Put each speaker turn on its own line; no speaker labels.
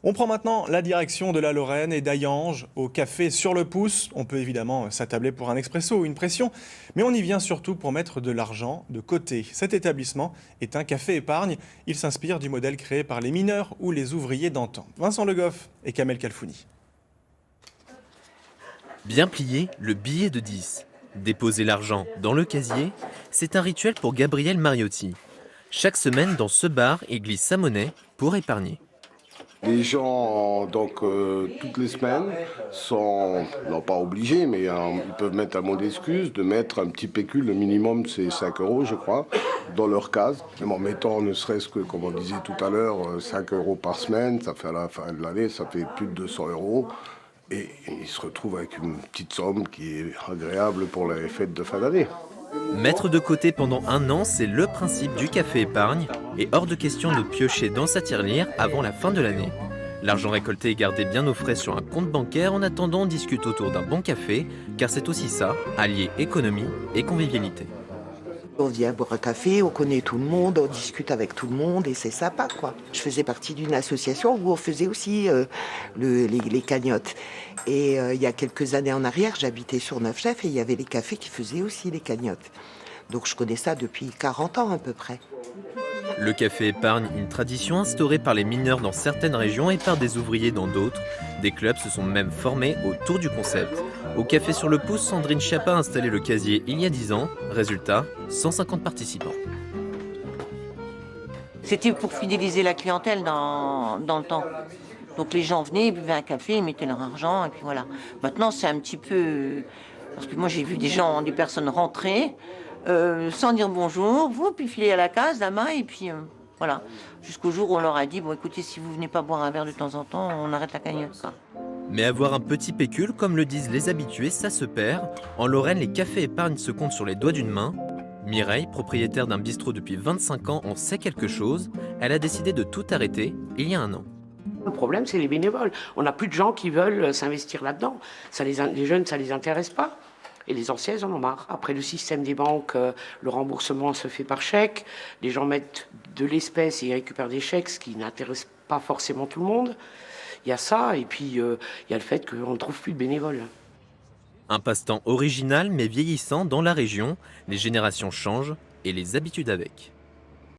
On prend maintenant la direction de la Lorraine et d'Ayange au café sur le pouce. On peut évidemment s'attabler pour un expresso ou une pression, mais on y vient surtout pour mettre de l'argent de côté. Cet établissement est un café épargne. Il s'inspire du modèle créé par les mineurs ou les ouvriers d'antan. Vincent Le Goff et Kamel Kalfouni.
Bien plié, le billet de 10. Déposer l'argent dans le casier, c'est un rituel pour Gabriel Mariotti. Chaque semaine, dans ce bar, il glisse sa monnaie pour épargner.
Les gens, toutes les semaines, sont, non pas obligés, mais ils peuvent mettre à mot d'excuse de mettre un petit pécule, le minimum c'est 5 euros, je crois, dans leur case. Même en mettant ne serait-ce que, comme on disait tout à l'heure, 5 euros par semaine, ça fait à la fin de l'année, ça fait plus de 200 euros. Et ils se retrouvent avec une petite somme qui est agréable pour les fêtes de fin d'année.
Mettre de côté pendant un an, c'est le principe du café épargne et hors de question de piocher dans sa tirelire avant la fin de l'année. L'argent récolté est gardé bien au frais sur un compte bancaire. En attendant, on discute autour d'un bon café, car c'est aussi ça, allier économie et convivialité.
On vient boire un café, on connaît tout le monde, on discute avec tout le monde et c'est sympa, quoi. Je faisais partie d'une association où on faisait aussi les cagnottes. Et il y a quelques années en arrière, j'habitais sur Neufchâteau et il y avait les cafés qui faisaient aussi les cagnottes. Donc je connais ça depuis 40 ans à peu près.
Le café épargne, une tradition instaurée par les mineurs dans certaines régions et par des ouvriers dans d'autres. Des clubs se sont même formés autour du concept. Au café sur le pouce, Sandrine Chiappa a installé le casier il y a 10 ans. Résultat, 150 participants.
C'était pour fidéliser la clientèle dans le temps. Donc les gens venaient, ils buvaient un café, ils mettaient leur argent et puis voilà. Maintenant c'est un petit peu... Parce que moi j'ai vu des personnes rentrer sans dire bonjour, puis filer à la case, la main et puis voilà. Jusqu'au jour où on leur a dit, bon écoutez, si vous venez pas boire un verre de temps en temps, on arrête la cagnotte, quoi.
Mais avoir un petit pécule, comme le disent les habitués, ça se perd. En Lorraine, les cafés épargne se comptent sur les doigts d'une main. Mireille, propriétaire d'un bistrot depuis 25 ans, en sait quelque chose. Elle a décidé de tout arrêter il y a un an.
Le problème, c'est les bénévoles. On n'a plus de gens qui veulent s'investir là-dedans. Les jeunes, ça ne les intéresse pas. Et les anciens, ils en ont marre. Après, le système des banques, le remboursement se fait par chèque. Les gens mettent de l'espèce et ils récupèrent des chèques, ce qui n'intéresse pas forcément tout le monde. Il y a ça, et puis il y a le fait qu'on ne trouve plus de bénévoles.
Un passe-temps original mais vieillissant dans la région. Les générations changent et les habitudes avec.